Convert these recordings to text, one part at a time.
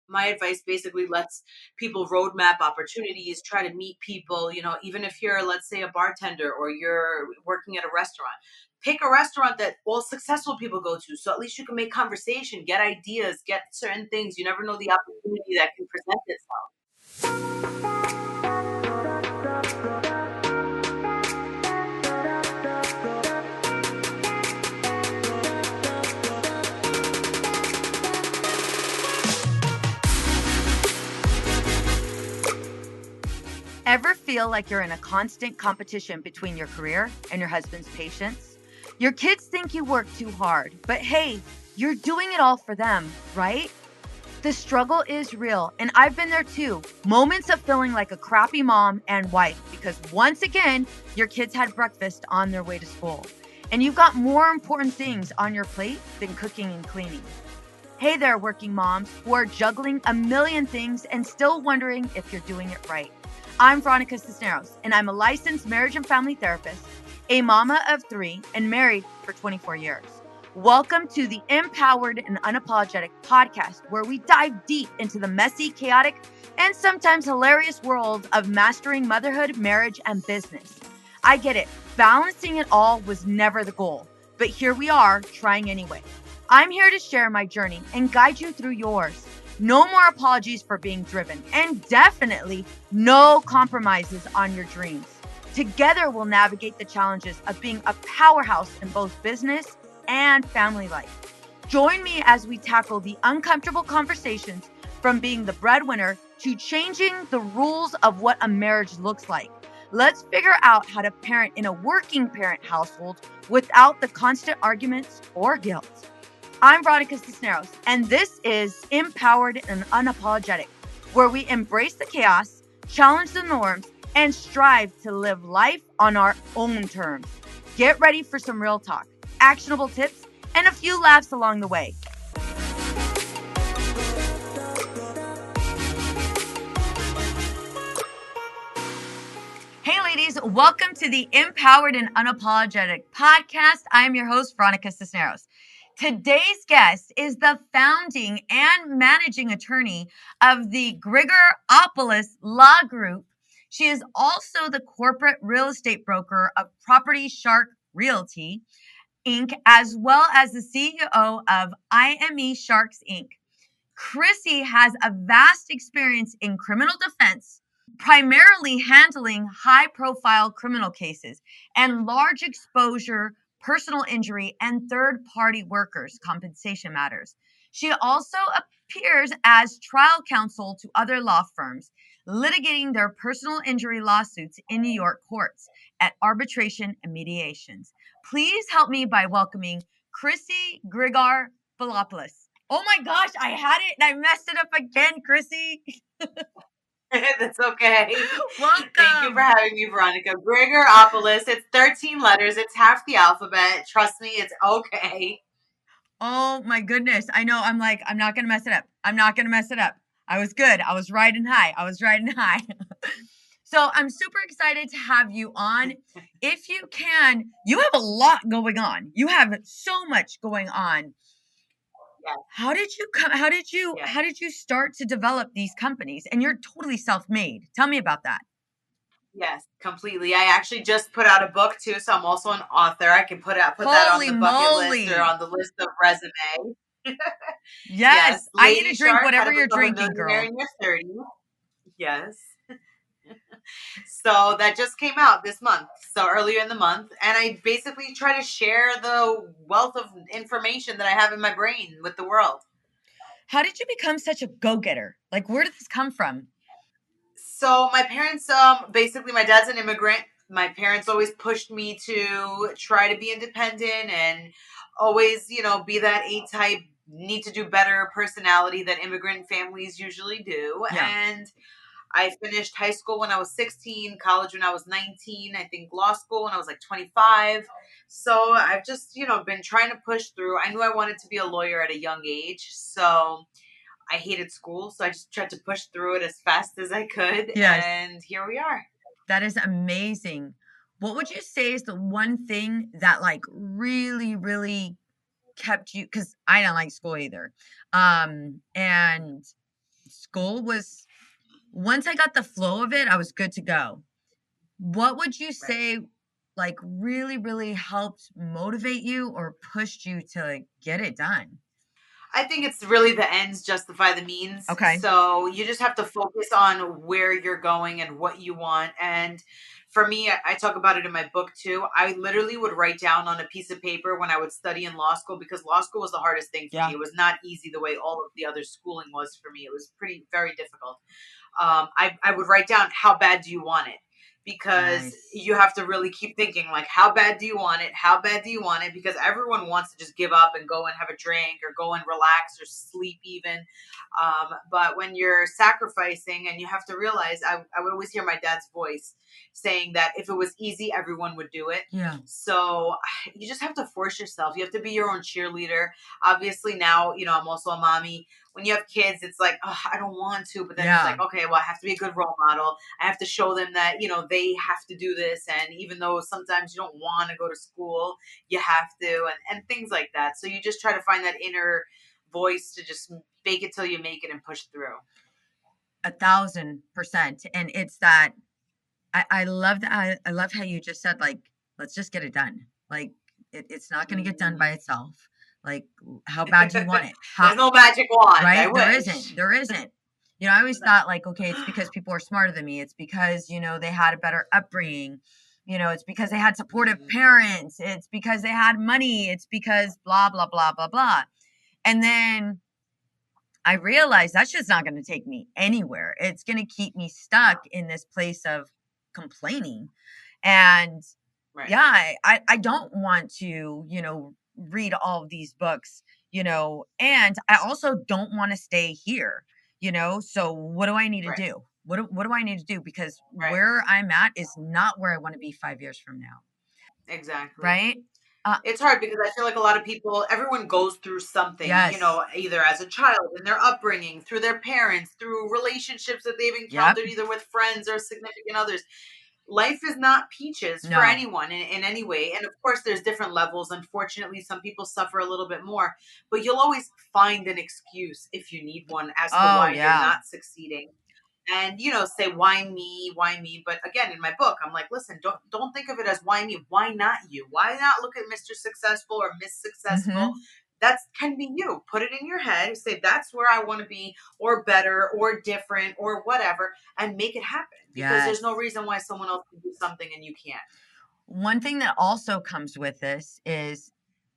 my advice basically lets people roadmap opportunities, try to meet people, even if you're, let's say, a bartender or you're working at a restaurant, pick a restaurant that all successful people go to. So at least you can make conversation, get ideas, get certain things. You never know the opportunity that can present itself. Ever feel like you're in a constant competition between your career and your husband's patience? Your kids think you work too hard, but hey, you're doing it all for them, right? The struggle is real, and I've been there too. Moments of feeling like a crappy mom and wife because once again, your kids had breakfast on their way to school, and you've got more important things on your plate than cooking and cleaning. Hey there, working moms who are juggling a million things and still wondering if you're doing it right. I'm Veronica Cisneros, and I'm a licensed marriage and family therapist, a mama of 3, and married for 24 years. Welcome to the Empowered and Unapologetic podcast, where we dive deep into the messy, chaotic, and sometimes hilarious world of mastering motherhood, marriage, and business. I get it. Balancing it all was never the goal, but here we are, trying anyway. I'm here to share my journey and guide you through yours. No more apologies for being driven, and definitely no compromises on your dreams. Together, we'll navigate the challenges of being a powerhouse in both business and family life. Join me as we tackle the uncomfortable conversations from being the breadwinner to changing the rules of what a marriage looks like. Let's figure out how to parent in a working parent household without the constant arguments or guilt. I'm Veronica Cisneros, and this is Empowered and Unapologetic, where we embrace the chaos, challenge the norms, and strive to live life on our own terms. Get ready for some real talk, actionable tips, and a few laughs along the way. Hey ladies, welcome to the Empowered and Unapologetic podcast. I am your host, Veronica Cisneros. Today's guest is the founding and managing attorney of the Grigoropoulos Law Group. She is also the corporate real estate broker of Property Shark Realty, Inc., as well as the CEO of IME Sharks, Inc. Chrissy has a vast experience in criminal defense, primarily handling high-profile criminal cases and large exposure personal injury and third-party workers' compensation matters. She also appears as trial counsel to other law firms, litigating their personal injury lawsuits in New York courts at arbitration and mediations. Please help me by welcoming Chrissy Grigoropoulos. Oh my gosh, I had it and I messed it up again, Chrissy. That's okay. Welcome. Thank you for having me, Veronica. Grigoropoulos. It's 13 letters. It's half the alphabet. Trust me, it's okay. Oh my goodness. I know. I'm like, I'm not going to mess it up. I'm not going to mess it up. I was good. I was riding high. So I'm super excited to have you on. If you can, you have a lot going on. You have so much going on. Yes. How did you start to develop these companies? And you're totally self-made. Tell me about that. Yes, completely. I actually just put out a book too, so I'm also an author. I can put that on the bucket list or on the list of resume. Yes. I need to drink Shark, whatever How to you're Become a drinking, girl. Millionaire in Your 30s. Yes. So that just came out this month, so earlier in the month, and I basically try to share the wealth of information that I have in my brain with the world. How did you become such a go-getter? Like, where did this come from? So my parents, basically my dad's an immigrant. My parents always pushed me to try to be independent and always, be that A-type, need to do better personality that immigrant families usually do. Yeah. And I finished high school when I was 16, college when I was 19, I think law school when I was like 25. So I've just, been trying to push through. I knew I wanted to be a lawyer at a young age. So I hated school, so I just tried to push through it as fast as I could. Yes. And here we are. That is amazing. What would you say is the one thing that like really, really kept you, because I don't like school either. And school was, once I got the flow of it, I was good to go. What would you Right. say, like, really, really helped motivate you or pushed you to, like, get it done? I think it's really the ends justify the means. Okay. So you just have to focus on where you're going and what you want. And for me, I talk about it in my book too. I literally would write down on a piece of paper when I would study in law school, because law school was the hardest thing for me. Yeah. It was not easy the way all of the other schooling was for me. It was very difficult. I would write down, how bad do you want it? Because Nice. you have to really keep thinking, like, how bad do you want it? How bad do you want it? Because everyone wants to just give up and go and have a drink or go and relax or sleep even. But when you're sacrificing, and you have to realize, I would always hear my dad's voice saying that if it was easy, everyone would do it. Yeah. So you just have to force yourself. You have to be your own cheerleader. Obviously now, I'm also a mommy. When you have kids, it's like, oh, I don't want to, but then it's Yeah. like, okay, well, I have to be a good role model. I have to show them that, they have to do this. And even though sometimes you don't want to go to school, you have to, and things like that. So you just try to find that inner voice to just fake it till you make it and push through. 1,000%. And it's that, I love that. I love how you just said, like, let's just get it done. Like, it's not going to get done by Mhm. itself. Like, how bad do you want it? How, There's no magic wand. I right? There isn't. wish. There isn't. You know, I always No. thought, like, okay, it's because people are smarter than me. It's because, they had a better upbringing. It's because they had supportive Mhm. parents. It's because they had money. It's because blah, blah, blah, blah, blah. And then I realized that's just not going to take me anywhere. It's going to keep me stuck in this place of complaining. And Right. yeah, I don't want to, read all of these books, and I also don't want to stay here, So what do I need to Right. do? What do I need to do? Because Right. where I'm at is not where I want to be 5 years from now. Exactly. Right? Uh, It's hard because I feel like a lot of people, everyone goes through something, yes. either as a child in their upbringing, through their parents, through relationships that they've Yep. encountered either with friends or significant others. Life is not peaches for No. anyone in any way. And of course, there's different levels. Unfortunately, some people suffer a little bit more, but you'll always find an excuse if you need one as to Oh, why you're yeah. not succeeding. And say, why me? But again, in my book, I'm like, listen, don't think of it as why me. Why not you? Why not look at Mr. Successful or Miss Successful? Mhm. That can be you. Put it in your head, say that's where I want to be, or better, or different, or whatever, and make it happen, because there's no Yes. reason why someone else can do something and you can't. One thing that also comes with this is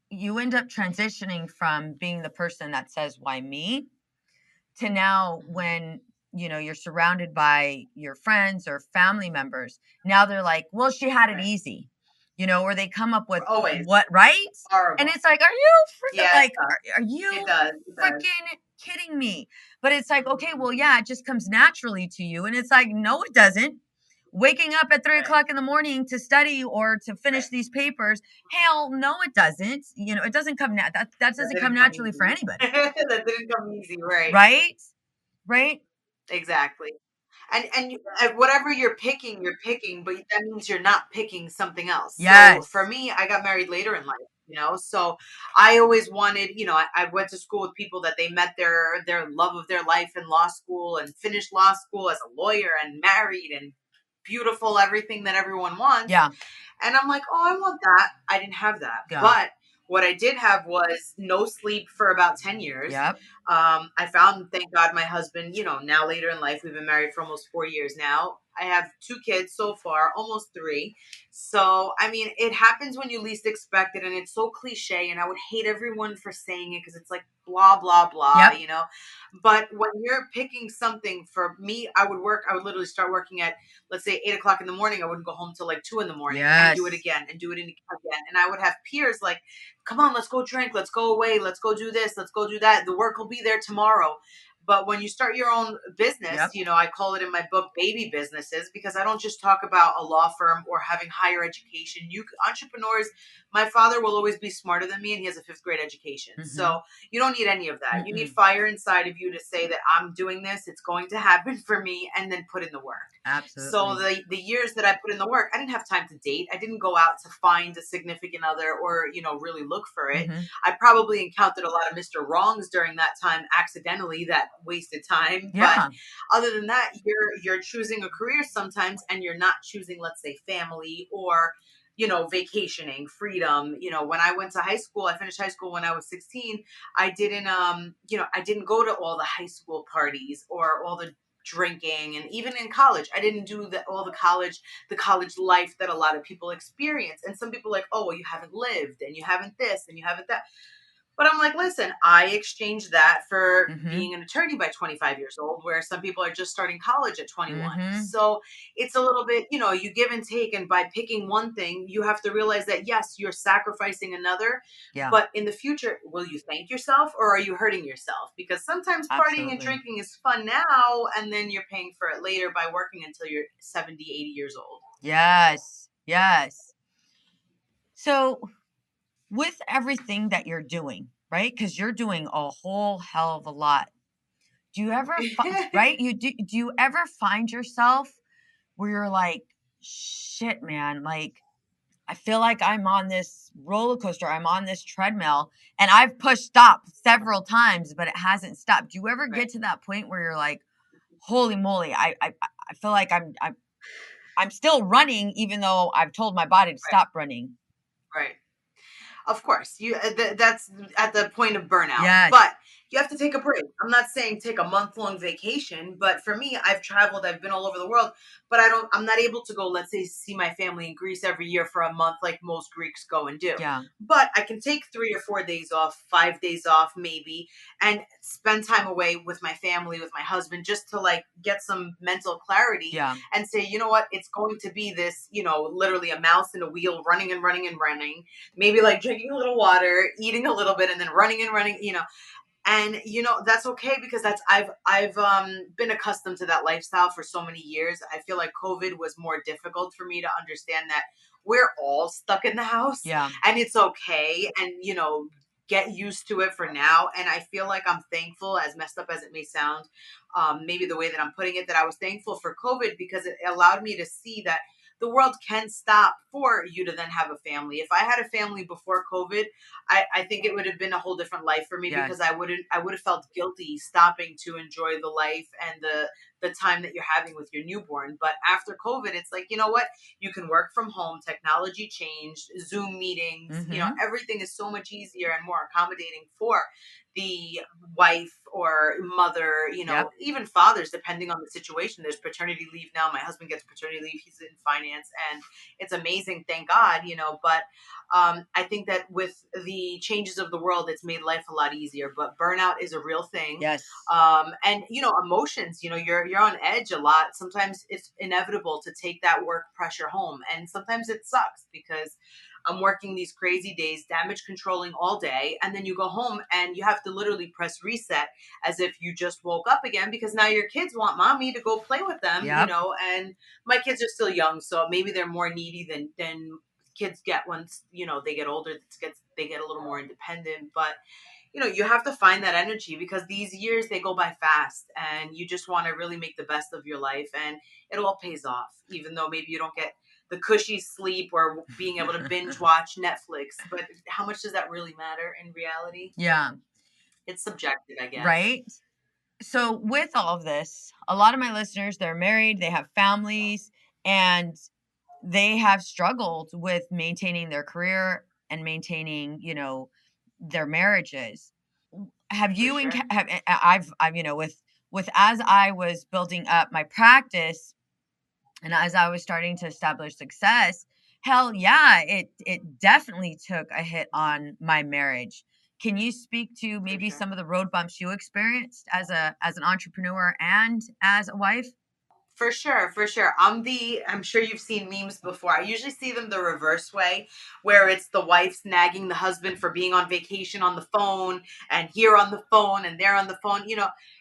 you end up transitioning from being the person that says, "Why me?" to now Mhm. when, you're surrounded by your friends or family members. Now they're like, "Well, she had it Right. easy," or they come up with Always what, right? And horrible. it's like, "Are you freaking Yeah, it like, does. are It you does. It does. freaking kidding me?" But it's like, okay, Mhm. well, yeah, it just comes naturally to you. And it's like, no, it doesn't. Waking up at three Right. o'clock in the morning to study or to finish Right. these papers, hell, no, it doesn't. It doesn't come that That doesn't come didn't come naturally for easy. anybody, That didn't come easy. Right. right? Right? Exactly. And whatever you're picking, but that means you're not picking something else. So for Yes. me, I got married later in life, so I always wanted, I went to school with people that they met their love of their life in law school, and finished law school as a lawyer and married and beautiful, everything that everyone wants. Yeah. And I'm like, oh, I want that. I didn't have that. Yeah. But what I did have was no sleep for about 10 years. Yep. I found, thank God, my husband, now later in life, we've been married for almost 4 years now. I have 2 kids so far, almost three. So, I mean, it happens when you least expect it. And it's so cliche. And I would hate everyone for saying it, because it's like blah, blah, Yep. blah. But when you're picking something, for me, I would literally start working at, let's say, 8 o'clock in the morning. I wouldn't go home till like 2 in the morning, and do it Yes. again and do it again. And I would have peers like, come on, let's go drink, let's go away, let's go do this, let's go do that. The work will be there tomorrow. But when you start your own business, Yep. I call it in my book baby businesses, because I don't just talk about a law firm or having higher education. Entrepreneurs, my father will always be smarter than me, and he has a fifth grade education. Mm-hmm. So you don't need any of that. You need Mm-mm. fire inside of you to say that I'm doing this, it's going to happen for me, and then put in the work. So Absolutely. the years that I put in the work, I didn't have time to date. I didn't go out to find a significant other, or really look for it. Mm-hmm. I probably encountered a lot of Mr. Wrongs during that time accidentally, that wasted time. But Yeah. other than that, you're choosing a career sometimes, and you're not choosing, let's say, family or vacationing, freedom. When I went to high school, I finished high school when I was 16. I didn't go to all the high school parties or all the drinking, and even in college I didn't do all the college life that a lot of people experience. And some people are like, oh, well, you haven't lived, and you haven't this, and you haven't that. But I'm like, listen, I exchanged that for Mm-hmm. being an attorney by 25 years old, where some people are just starting college at 21. Mm-hmm. So it's a little bit, you give and take. And by picking one thing, you have to realize that, yes, you're sacrificing another. Yeah, But in the future, will you thank yourself, or are you hurting yourself? Because sometimes partying and absolutely. drinking is fun now, and then you're paying for it later by working until you're 70, 80 years old. Yes. Yes. So with everything that you're doing, right? Because you're doing a whole hell of a lot. Do you ever, right? Do you ever find yourself where you're like, shit, man, like, I feel like I'm on this roller coaster, I'm on this treadmill, and I've pushed stop several times, but it hasn't stopped. Do you ever Right, get to that point where you're like, holy moly, I feel like I'm still running, even though I've told my body to right, stop running? right. Of course, that's at the point of burnout. Yes. But you have to take a break. I'm not saying take a month-long vacation, but for me, I've traveled, I've been all over the world, but I'm not able to go, let's say, see my family in Greece every year for a month like most Greeks go and do. Yeah. But I can take 3 or 4 days off, 5 days off maybe, and spend time away with my family, with my husband, just to like get some mental clarity Yeah. and say, you know what, it's going to be this, literally a mouse in a wheel, running and running and running, maybe like drinking a little water, eating a little bit, and then running and running, and that's okay, because I've been accustomed to that lifestyle for so many years. I feel like COVID was more difficult for me to understand that we're all stuck in the house, Yeah. and it's okay, and get used to it for now. And I feel like I'm thankful, as messed up as it may sound, maybe the way that I'm putting it, that I was thankful for COVID, because it allowed me to see that the world can stop for you to then have a family. If I had a family before COVID, I think it would have been a whole different life for me, because Yes. I would have felt guilty stopping to enjoy the life and the time that you're having with your newborn. But after COVID, it's like, you know what? You can work from home. Technology changed, Zoom meetings, Mm-hmm. everything is so much easier and more accommodating for the wife or mother, Yep. even fathers, depending on the situation. There's paternity leave now. My husband gets paternity leave. He's in finance, and it's amazing, thank God, But I think that with the changes of the world, it's made life a lot easier. But burnout is a real thing, Yes. and emotions. You're on edge a lot. Sometimes it's inevitable to take that work pressure home, and sometimes it sucks, because I'm working these crazy days, damage controlling all day, and then you go home and you have to literally press reset, as if you just woke up again, because now your kids want mommy to go play with them, Yep. and my kids are still young, so maybe they're more needy than kids get once they get older. They get a little more independent. But you have to find that energy, because these years, they go by fast, and you just want to really make the best of your life, and it all pays off, even though maybe you don't get the cushy sleep or being able to binge watch Netflix. But how much does that really matter in reality? Yeah. It's subjective, I guess. Right. So with all of this, a lot of my listeners, they're married, they have families, and they have struggled with maintaining their career and maintaining, their marriages. Have For you sure. I've with as I was building up my practice and as I was starting to establish success, hell yeah, it definitely took a hit on my marriage. Can you speak to For maybe sure. some of the road bumps you experienced as an entrepreneur and as a wife? For sure, for sure. I'm sure you've seen memes before. I usually see them the reverse way, where it's the wife's nagging the husband for being on vacation on the phone, and here on the phone and there on the phone.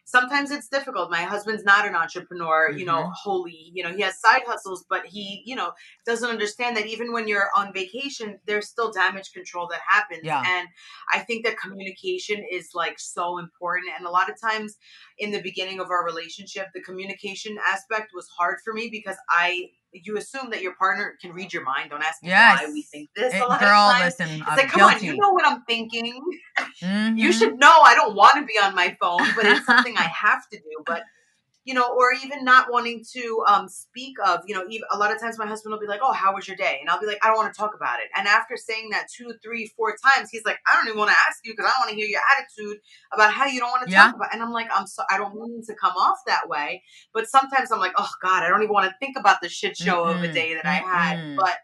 Sometimes it's difficult. My husband's not an entrepreneur, Mhm. wholly. He has side hustles, but he, doesn't understand that even when you're on vacation, there's still damage control that happens. Yeah. And I think that communication is like so important. And a lot of times, in the beginning of our relationship, the communication aspect was hard for me, because you assume that your partner can read your mind. Don't ask me Yes. why we think this a lot Girl, of times. listen, It's I'm like, come on, you guilty. know what I'm thinking. Mm-hmm. You should know I don't want to be on my phone, but it's something I have to do. But or even not wanting to speak of, even a lot of times my husband will be like, oh, how was your day? And I'll be like, I don't want to talk about it. And after saying that 2, 3, 4 times, he's like, I don't even want to ask you because I don't want to hear your attitude about how you don't want to talk about it. And I'm like, I don't mean to come off that way. But sometimes I'm like, oh God, I don't even want to think about the shit show of a day that I had. But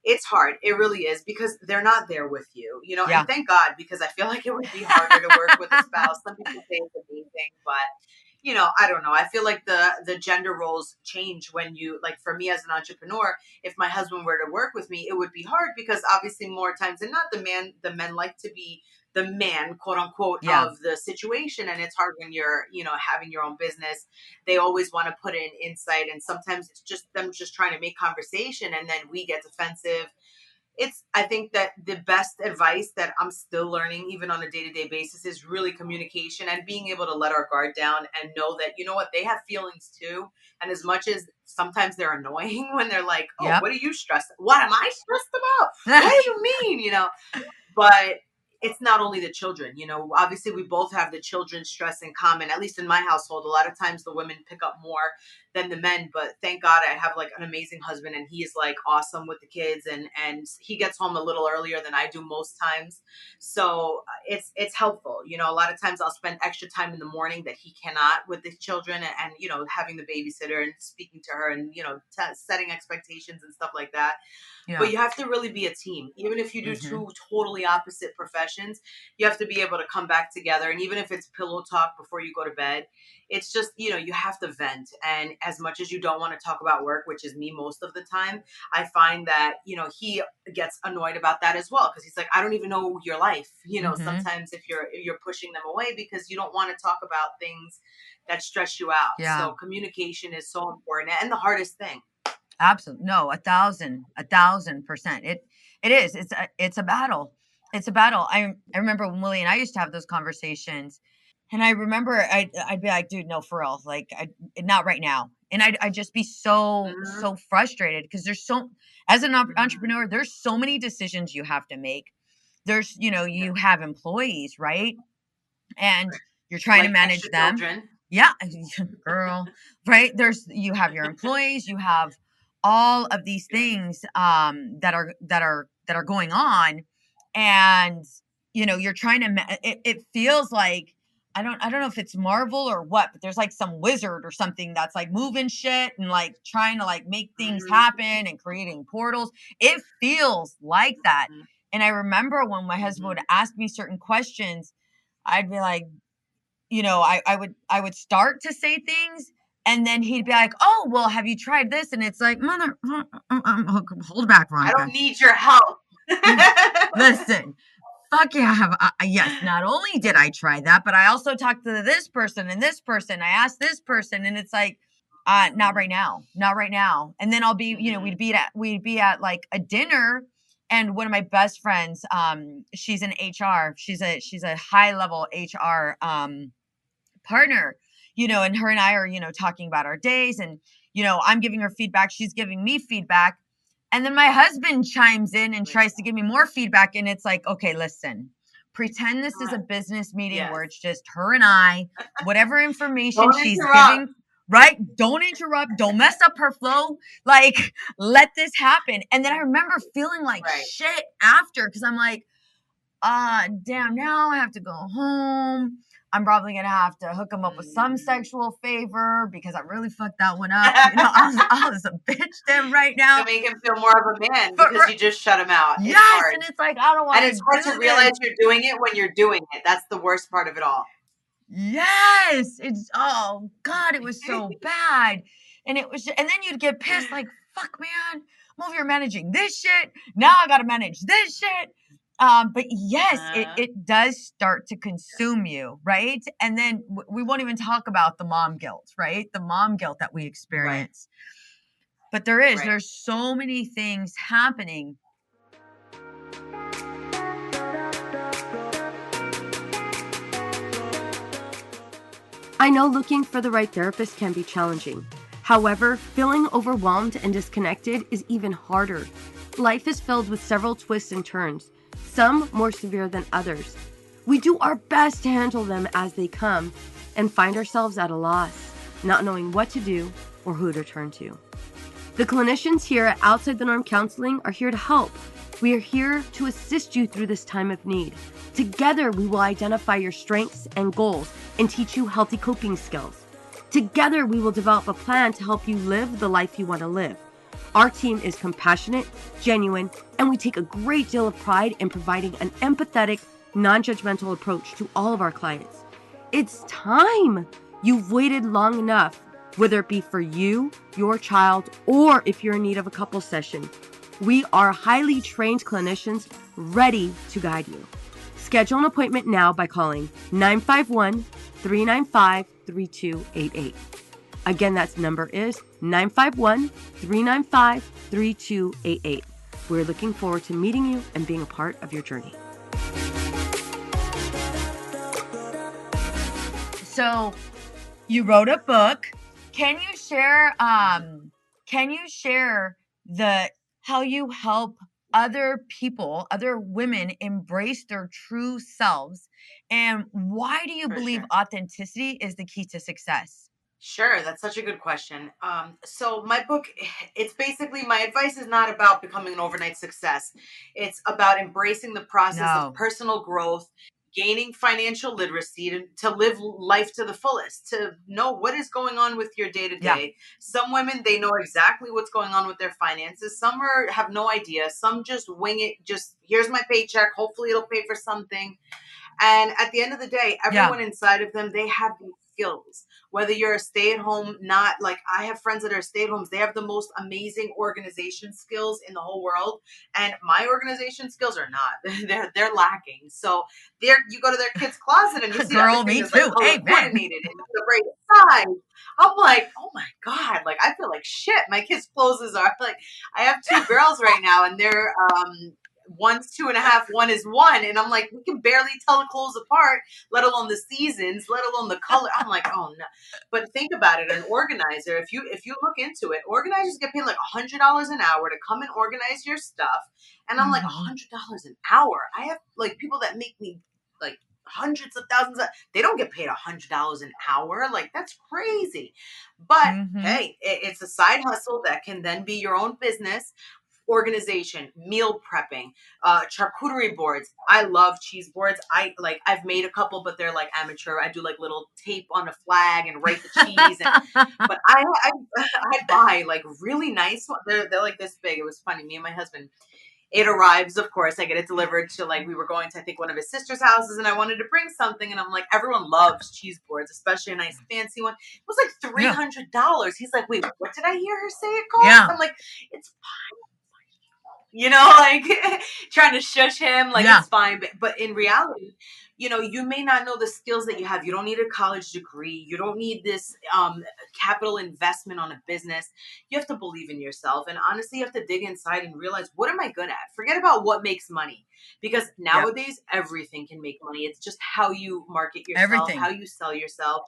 it's hard. It really is, because they're not there with you, and thank God, because I feel like it would be harder to work with a spouse. Some people say it's amazing, but I don't know. I feel like the gender roles change when you, like, for me as an entrepreneur, if my husband were to work with me, it would be hard because obviously more times than not, the men like to be the man, quote unquote, of the situation. And it's hard when you're, having your own business. They always want to put in insight. And sometimes it's just them just trying to make conversation. And then we get defensive. I think that the best advice that I'm still learning, even on a day-to-day basis, is really communication and being able to let our guard down and know that, they have feelings too. And as much as sometimes they're annoying when they're like, oh, what are you stressed? What am I stressed about? What do you mean? But it's not only the children, obviously we both have the children's stress in common. At least in my household, a lot of times the women pick up more than the men, but thank God I have like an amazing husband, and he is like awesome with the kids, and he gets home a little earlier than I do most times. So it's helpful. A lot of times I'll spend extra time in the morning that he cannot with the children, and having the babysitter and speaking to her and, setting expectations and stuff like that. But you have to really be a team. Even if you do two totally opposite professions, you have to be able to come back together. And even if it's pillow talk before you go to bed, it's just, you have to vent. And as much as you don't want to talk about work, which is me most of the time, I find that, he gets annoyed about that as well. Because he's like, I don't even know your life. Sometimes if you're pushing them away because you don't want to talk about things that stress you out. So communication is so important and the hardest thing. Absolutely. No, 1,000%. It is. It's a battle. It's a battle. I remember when Willie and I used to have those conversations, and I remember I'd be like, dude, no, for real. Like, not right now. And I'd just be so frustrated because as an entrepreneur, there's so many decisions you have to make. There's, you have employees, right? And you're trying to manage them. Children. Yeah, girl, right? You have your employees, you have all of these things that are going on, and you're trying to it feels like I don't know if it's Marvel or what, but there's like some wizard or something that's like moving shit and like trying to like make things happen and creating portals. It feels like that. And I remember when my husband would ask me certain questions, I'd be like, I would start to say things, and then he'd be like, oh, well, have you tried this? And it's like, hold back, Veronica. I don't need your help. Listen, fuck yeah, I have. Yes, not only did I try that, but I also talked to this person and this person. I asked this person, and it's like, not right now. And then I'll be, we'd be at like a dinner. And one of my best friends, she's in HR. She's a high level HR partner, and her and I are, talking about our days, and, I'm giving her feedback. She's giving me feedback. And then my husband chimes in and tries to give me more feedback. And it's like, okay, listen, pretend this is a business meeting where it's just her and I, whatever information she's giving, right? Don't interrupt. Don't mess up her flow. Like, let this happen. And then I remember feeling like shit after, because I'm like, damn, now I have to go home. I'm probably going to have to hook him up with some sexual favor because I really fucked that one up. I was a bitch then right now. To make him feel more of a man because you just shut him out. Yes, hard. And it's like, I don't want to. And it's hard to realize you're doing it when you're doing it. That's the worst part of it all. Yes. Oh God, it was so bad. And it was, and then you'd get pissed like, fuck, man, I'm over here managing this shit. Now I got to manage this shit. But yes, it does start to consume you, right? And then we won't even talk about the mom guilt, right? The mom guilt that we experience. Right. But there's so many things happening. I know looking for the right therapist can be challenging. However, feeling overwhelmed and disconnected is even harder. Life is filled with several twists and turns, some more severe than others. We do our best to handle them as they come and find ourselves at a loss, not knowing what to do or who to turn to. The clinicians here at Outside the Norm Counseling are here to help. We are here to assist you through this time of need. Together, we will identify your strengths and goals and teach you healthy coping skills. Together, we will develop a plan to help you live the life you want to live. Our team is compassionate, genuine, and we take a great deal of pride in providing an empathetic, non-judgmental approach to all of our clients. It's time! You've waited long enough, whether it be for you, your child, or if you're in need of a couple session. We are highly trained clinicians ready to guide you. Schedule an appointment now by calling 951-395-3288. Again, that number is 951-395-3288. We're looking forward to meeting you and being a part of your journey. So you wrote a book. Can you share how you help other people, other women embrace their true selves? And why do you believe authenticity is the key to success? Sure, that's such a good question. So my book, it's basically, my advice is not about becoming an overnight success. It's about embracing the process of personal growth, gaining financial literacy to live life to the fullest, to know what is going on with your day to day. Some women, they know exactly what's going on with their finances. Some have no idea. Some just wing it. Just, here's my paycheck. Hopefully it'll pay for something. And at the end of the day, everyone inside of them, they have these skills. Whether you're a stay-at-home, not like, I have friends that are stay-at-homes, they have the most amazing organization skills in the whole world. And my organization skills are not. They're lacking. So you go to their kid's closet and you see everything is like color coordinated and the right size. I'm like, oh my God, like I feel like shit. My kids' clothes are like, I have two girls right now and they're one's 2.5, one is 1, and I'm like, we can barely tell the clothes apart, let alone the seasons, let alone the color. I'm like, oh no. But think about it, an organizer, if you look into it, organizers get paid like $100 an hour to come and organize your stuff, and I'm like, $100 an hour. I have like people that make me like hundreds of thousands they don't get paid $100 an hour. Like, that's crazy. But hey, it's a side hustle that can then be your own business. Organization, meal prepping, charcuterie boards. I love cheese boards. I've made a couple, but they're like amateur. I do like little tape on a flag and write the cheese. But I buy like really nice ones. They're like this big. It was funny. Me and my husband, it arrives, of course, I get it delivered to, like, we were going to, I think, one of his sister's houses, and I wanted to bring something, and I'm like, everyone loves cheese boards, especially a nice fancy one. It was like $300. He's like, wait, what did I hear her say it cost? I'm like, it's fine. You know, like trying to shush him, like it's fine. But in reality, you know, you may not know the skills that you have. You don't need a college degree. You don't need this capital investment on a business. You have to believe in yourself. And honestly, you have to dig inside and realize, what am I good at? Forget about what makes money. Because nowadays, everything can make money. It's just how you market yourself, how you sell yourself.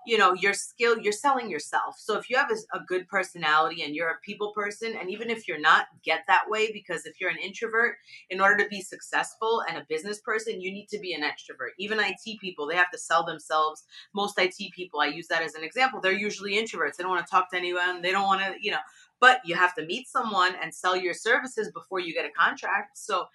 You know, your skill, you're selling yourself. So if you have a good personality and you're a people person, and even if you're not, get that way, because if you're an introvert, in order to be successful and a business person, you need to be an extrovert. Even IT people, they have to sell themselves. Most IT people, I use that as an example, they're usually introverts. They don't want to talk to anyone. They don't want to, you know, but you have to meet someone and sell your services before you get a contract. So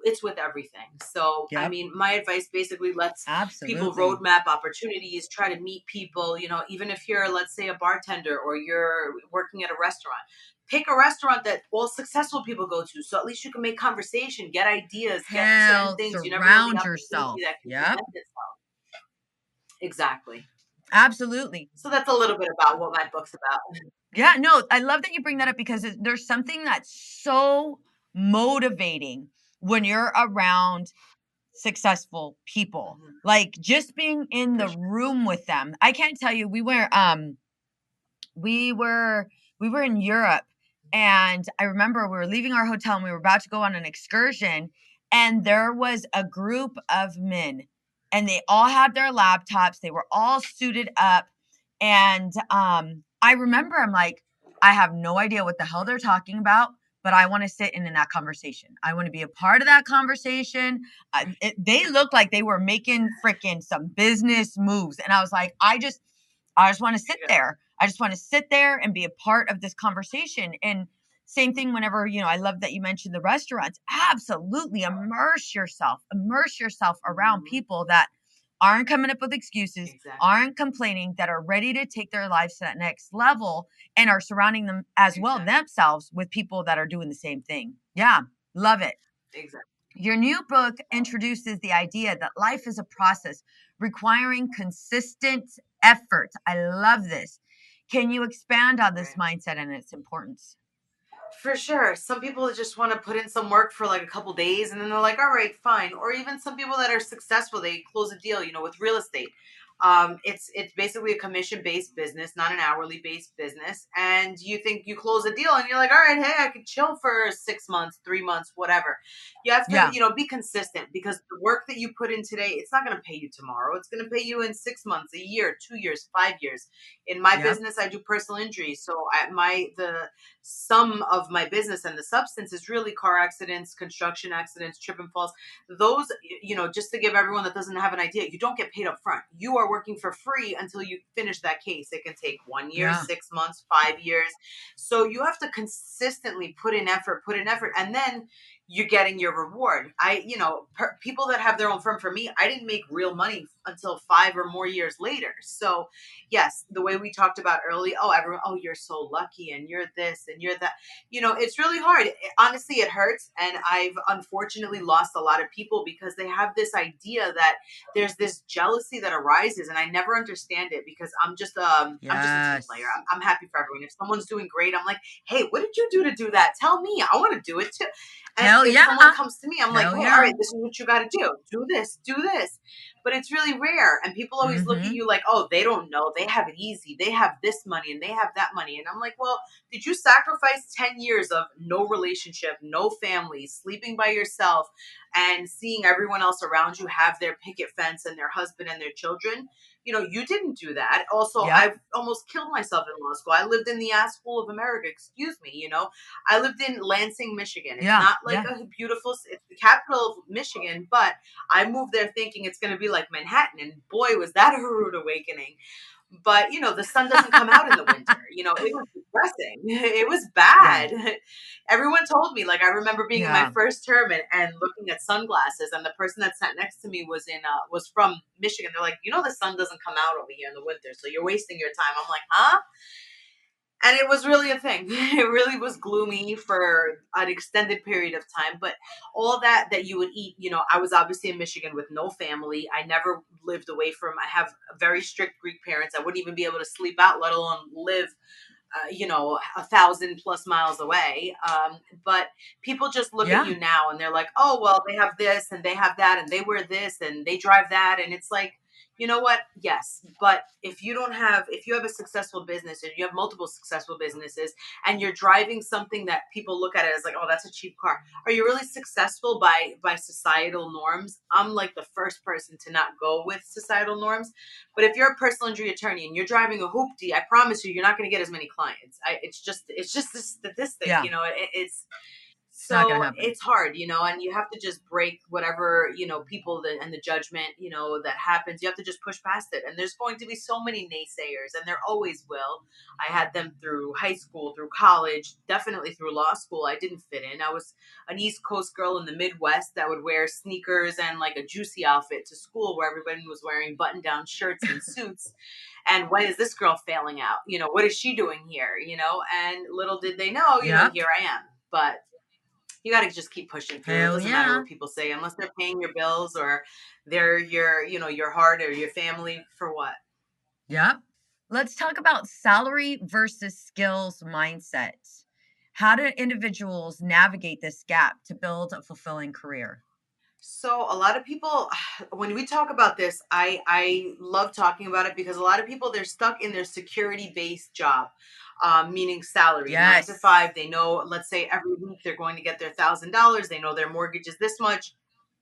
it's with everything. So, I mean, my advice basically lets people roadmap opportunities, try to meet people, you know, even if you're, let's say, a bartender or you're working at a restaurant, pick a restaurant that all successful people go to. So at least you can make conversation, get ideas, get certain things. You never know the opportunity that can present itself. Exactly. Absolutely. So that's a little bit about what my book's about. Yeah, no, I love that you bring that up, because there's something that's so motivating when you're around successful people. Like, just being in the room with them. I can't tell you, we were in Europe, and I remember we were leaving our hotel and we were about to go on an excursion, and there was a group of men, and they all had their laptops. They were all suited up, and I remember I'm like, I have no idea what the hell they're talking about, but I want to sit in that conversation. I want to be a part of that conversation. They looked like they were making freaking some business moves. And I was like, I just want to sit there. I just want to sit there and be a part of this conversation. And same thing whenever, I love that you mentioned the restaurants. Absolutely immerse yourself around people that aren't coming up with excuses, Exactly. aren't complaining, that are ready to take their lives to that next level and are surrounding them as well themselves with people that are doing the same thing. Yeah, love it. Exactly. Your new book introduces the idea that life is a process requiring consistent effort. I love this. Can you expand on this Right. mindset and its importance? For sure. Some people just want to put in some work for like a couple days and then they're like, all right, fine. Or even some people that are successful, they close a deal, with real estate. It's basically a commission based business, not an hourly based business. And you think you close a deal and you're like, all right, hey, I could chill for 6 months, 3 months, whatever. You have to, Yeah. be consistent because the work that you put in today, it's not going to pay you tomorrow. It's going to pay you in 6 months, a year, 2 years, 5 years. In my Yep. business, I do personal injury. So the sum of my business and the substance is really car accidents, construction accidents, trip and falls. Those, just to give everyone that doesn't have an idea, you don't get paid up front. You are working for free until you finish that case. It can take 1 year, Yeah. 6 months, 5 years. So you have to consistently put in effort, and then you're getting your reward. People that have their own firm, for me, I didn't make real money until 5 or more years later. So yes, the way we talked about early, everyone, you're so lucky and you're this and you're that. It's really hard. Honestly, it hurts. And I've unfortunately lost a lot of people because they have this idea that there's this jealousy that arises. And I never understand it because I'm just a team player. Yes. I'm happy for everyone. If someone's doing great, I'm like, hey, what did you do to do that? Tell me. I want to do it too. And Hell if yeah. someone comes to me, I'm like, Hell hey, all yeah. right, this is what you got to do. Do this, do this. But it's really rare. And people always look at Mm-hmm. you like, oh, they don't know. They have it easy. They have this money and they have that money. And I'm like, well, did you sacrifice 10 years of no relationship, no family, sleeping by yourself, and seeing everyone else around you have their picket fence and their husband and their children? You didn't do that. Also, Yep. I've almost killed myself in law school. I lived in the ass school of America. Excuse me. I lived in Lansing, Michigan. It's Yeah. not like Yeah. a beautiful, it's the capital of Michigan, but I moved there thinking it's going to be like Manhattan. And boy, was that a rude awakening. But, the sun doesn't come out in the winter. It was depressing. It was Yeah. bad. Everyone told me, like, I remember being in my Yeah. first term and looking at sunglasses, and the person that sat next to me was from Michigan. They're like, the sun doesn't come out over here in the winter, so you're wasting your time. I'm like, huh? And it was really a thing. It really was gloomy for an extended period of time. But all that you would eat, I was obviously in Michigan with no family. I never lived away from, I have very strict Greek parents. I wouldn't even be able to sleep out, let alone live 1,000+ miles away. But people just look at Yeah. you now and they're like, oh, well, they have this and they have that and they wear this and they drive that. And it's like, you know what? Yes. But if you have a successful business and you have multiple successful businesses and you're driving something that people look at it as like, oh, that's a cheap car. Are you really successful by societal norms? I'm like the first person to not go with societal norms. But if you're a personal injury attorney and you're driving a hoopty, I promise you're not going to get as many clients. It's just a statistic. Yeah. It's It's not gonna so happen. it's hard, and you have to just break whatever, people and the judgment, that happens. You have to just push past it. And there's going to be so many naysayers, and there always will. I had them through high school, through college, definitely through law school. I didn't fit in. I was an East Coast girl in the Midwest that would wear sneakers and like a juicy outfit to school where everybody was wearing button-down shirts and suits. And when is this girl failing out? What is she doing here? And little did they know, Yep. here I am. But you got to just keep pushing through. It Hell doesn't matter yeah. what people say, unless they're paying your bills or they're your heart or your family. For what? Yep. Let's talk about salary versus skills mindset. How do individuals navigate this gap to build a fulfilling career? So a lot of people, when we talk about this, I love talking about it because a lot of people, they're stuck in their security based job, meaning salary, 9 to 5. Yes. They know, let's say every week they're going to get their $1,000. They know their mortgage is this much.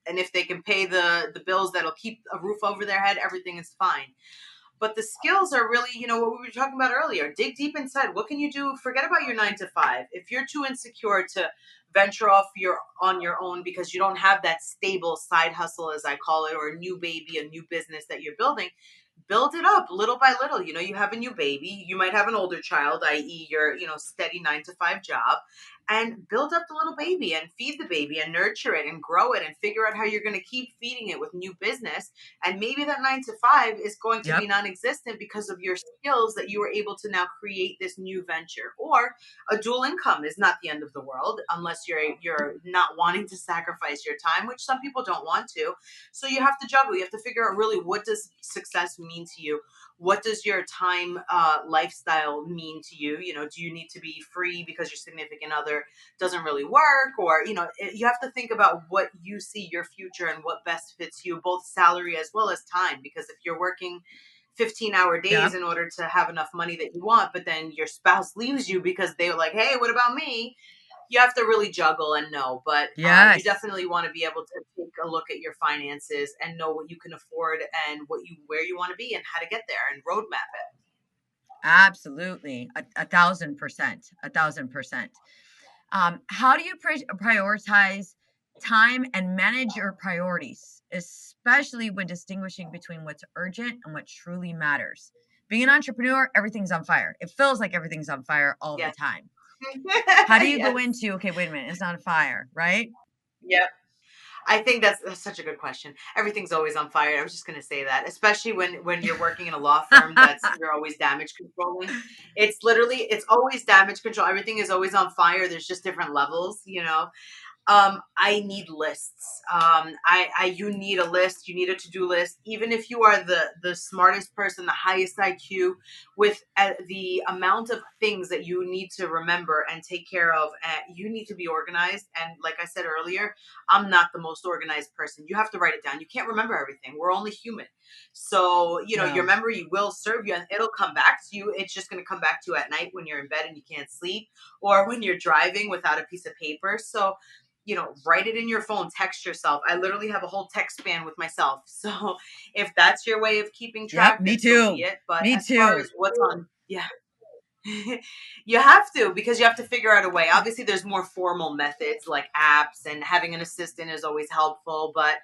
And if they can pay the bills that'll keep a roof over their head, everything is fine. But the skills are really, what we were talking about earlier. Dig deep inside. What can you do? Forget about your 9 to 5. If you're too insecure to venture off on your own because you don't have that stable side hustle, as I call it, or a new baby, a new business that you're building, build it up little by little. You have a new baby, you might have an older child, i.e. your, steady 9 to 5 job, and build up the little baby and feed the baby and nurture it and grow it and figure out how you're going to keep feeding it with new business. And maybe that 9 to 5 is going to be Yep. non-existent because of your skills that you were able to now create this new venture. Or a dual income is not the end of the world, unless you're not wanting to sacrifice your time, which some people don't want to. So you have to juggle. You have to figure out really, what does success mean to you? What does your time lifestyle mean to you? Do you need to be free because your significant other doesn't really work? Or, you have to think about what you see your future and what best fits you, both salary as well as time. Because if you're working 15-hour days Yep. in order to have enough money that you want, but then your spouse leaves you because they were like, hey, what about me? You have to really juggle and know. But you Yes. definitely want to be able to take a look at your finances and know what you can afford and where you want to be and how to get there and roadmap it. Absolutely. 1,000%. 1,000%. How do you prioritize time and manage your priorities, especially when distinguishing between what's urgent and what truly matters? Being an entrepreneur, everything's on fire. It feels like everything's on fire all the Yes. time. How do you go Yes. into, okay, wait a minute, it's not a fire, right? Yep. I think that's such a good question. Everything's always on fire. I was just going to say that, especially when you're working in a law firm you're always damage controlling. It's always damage control. Everything is always on fire. There's just different levels. I need lists. You need a list. You need a to-do list. Even if you are the smartest person, the highest IQ, with the amount of things that you need to remember and take care of, you need to be organized. And like I said earlier, I'm not the most organized person. You have to write it down. You can't remember everything. We're only human. So, your No. memory will serve you and it'll come back to you. It's just going to come back to you at night when you're in bed and you can't sleep, or when you're driving without a piece of paper. So, write it in your phone, text yourself. I literally have a whole text span with myself. So if that's your way of keeping Yep, track, me then so be too. it. But Me as far too. as what's on, yeah, you have to, because you have to figure out a way. Obviously, there's more formal methods like apps, and having an assistant is always helpful. But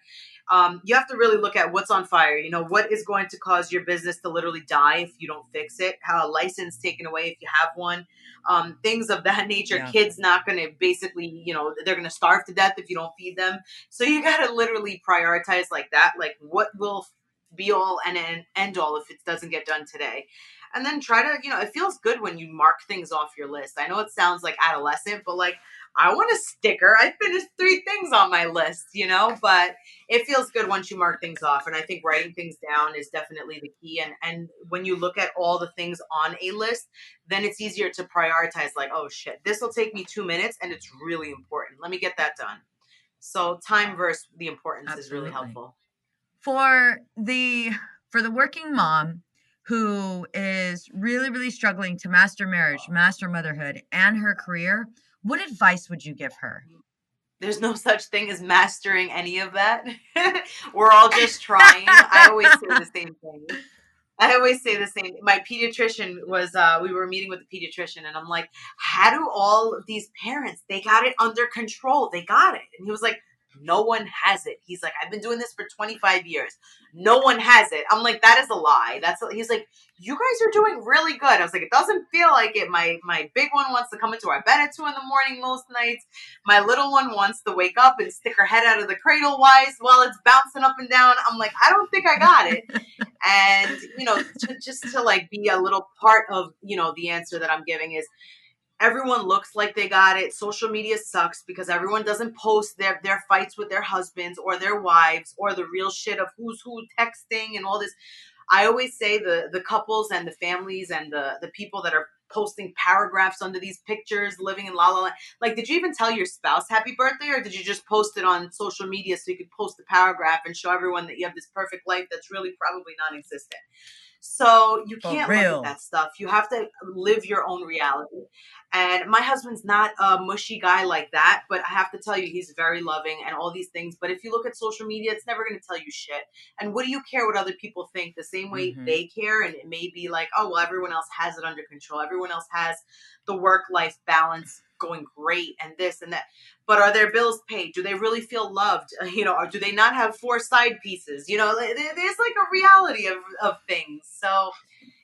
you have to really look at what's on fire. What is going to cause your business to literally die if you don't fix it? How a license taken away if you have one? Things of that nature. Yeah. Kids not going to basically, they're going to starve to death if you don't feed them. So you got to literally prioritize like that. Like, what will be all and end all if it doesn't get done today? And then try to, it feels good when you mark things off your list. I know it sounds like adolescent, but like, I want a sticker. I finished 3 things on my list, but it feels good once you mark things off. And I think writing things down is definitely the key. And when you look at all the things on a list, then it's easier to prioritize, like, oh shit, this will take me 2 minutes and it's really important. Let me get that done. So time versus the importance is really Absolutely. helpful. For the working mom who is really, really struggling to master marriage, master motherhood, and her career, what advice would you give her? There's no such thing as mastering any of that. We're all just trying. I always say the same thing. I always say the same. My pediatrician was, we were meeting with the pediatrician, and I'm like, how do all of these parents, they got it under control. They got it. And he was like, no one has it. He's like, I've been doing this for 25 years. No one has it. I'm like, that is a lie. He's like, you guys are doing really good. I was like, it doesn't feel like it. My big one wants to come into our bed at 2 a.m. most nights. My little one wants to wake up and stick her head out of the cradle while it's bouncing up and down. I'm like, I don't think I got it. And just to like be a little part of the answer that I'm giving is, everyone looks like they got it. Social media sucks because everyone doesn't post their fights with their husbands or their wives or the real shit of who's who texting and all this. I always say the couples and the families and the people that are posting paragraphs under these pictures living in la la land. Like, did you even tell your spouse happy birthday, or did you just post it on social media so you could post a paragraph and show everyone that you have this perfect life that's really probably non-existent? So you For can't look at real. that stuff. You have to live your own reality. And my husband's not a mushy guy like that, but I have to tell you, he's very loving and all these things. But if you look at social media, it's never going to tell you shit. And what do you care what other people think? The same way Mm-hmm. they care. And it may be like, oh, well, everyone else has it under control. Everyone else has the work-life balance going great and this and that. But are their bills paid? Do they really feel loved? Or do they not have 4 side pieces? There's like a reality of things. So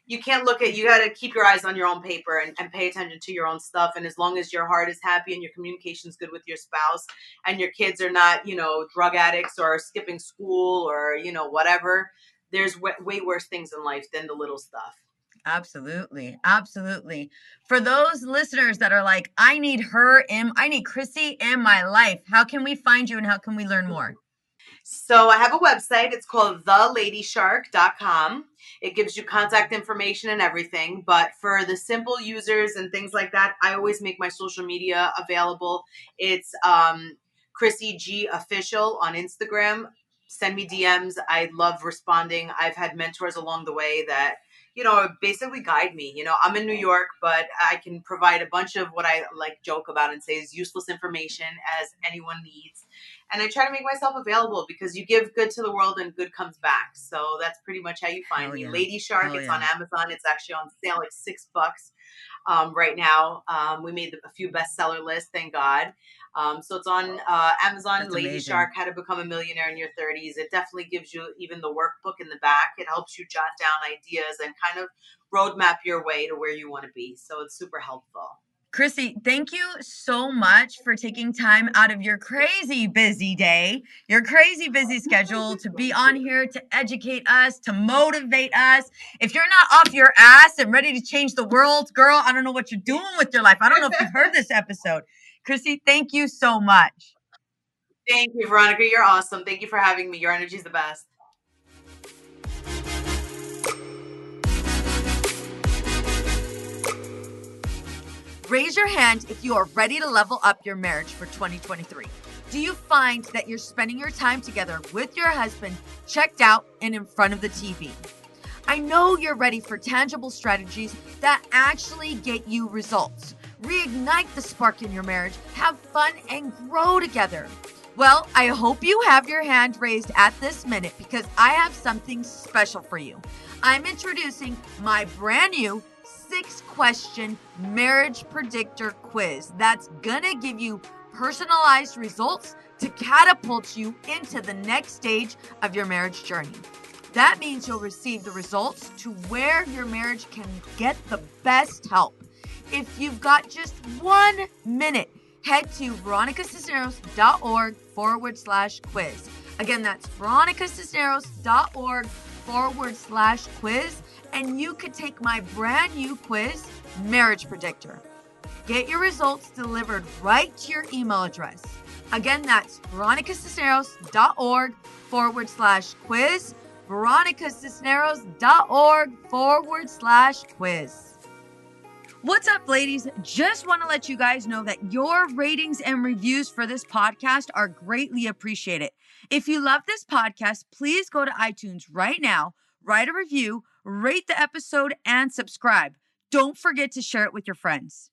you can't you got to keep your eyes on your own paper and pay attention to your own stuff. And as long as your heart is happy and your communication is good with your spouse and your kids are not, drug addicts or skipping school or, whatever, there's way worse things in life than the little stuff. Absolutely. Absolutely. For those listeners that are like, I need Chrissy in my life, how can we find you and how can we learn more? So I have a website. It's called theladyshark.com. It gives you contact information and everything. But for the simple users and things like that, I always make my social media available. It's Chrissy G Official on Instagram. Send me DMs. I love responding. I've had mentors along the way that, basically guide me. I'm in New York, but I can provide a bunch of what I like joke about and say is useless information as anyone needs. And I try to make myself available because you give good to the world and good comes back. So that's pretty much how you find Hell me. yeah. Lady Shark, Hell it's yeah. on Amazon. It's actually on sale like $6 right now. We made a few bestseller lists, thank God. So it's on Amazon. That's Lady amazing. Shark, How to Become a Millionaire in Your 30s. It definitely gives you even the workbook in the back. It helps you jot down ideas and kind of roadmap your way to where you want to be. So it's super helpful. Chrissy, thank you so much for taking time out of your crazy busy day, your crazy busy schedule to be on here to educate us, to motivate us. If you're not off your ass and ready to change the world, girl, I don't know what you're doing with your life. I don't know if you've heard this episode. Chrissy, thank you so much. Thank you, Veronica. You're awesome. Thank you for having me. Your energy is the best. Raise your hand if you are ready to level up your marriage for 2023. Do you find that you're spending your time together with your husband checked out and in front of the TV? I know you're ready for tangible strategies that actually get you results. Reignite the spark in your marriage, have fun, and grow together. Well, I hope you have your hand raised at this minute because I have something special for you. I'm introducing my brand new 6-question marriage predictor quiz that's gonna give you personalized results to catapult you into the next stage of your marriage journey. That means you'll receive the results to where your marriage can get the best help. If you've got just 1 minute, head to veronicacisneros.org/quiz. Again, that's veronicacisneros.org/quiz. And you could take my brand new quiz, Marriage Predictor. Get your results delivered right to your email address. Again, that's veronicacisneros.org/quiz. veronicacisneros.org/quiz. What's up, ladies? Just want to let you guys know that your ratings and reviews for this podcast are greatly appreciated. If you love this podcast, please go to iTunes right now, write a review, rate the episode, and subscribe. Don't forget to share it with your friends.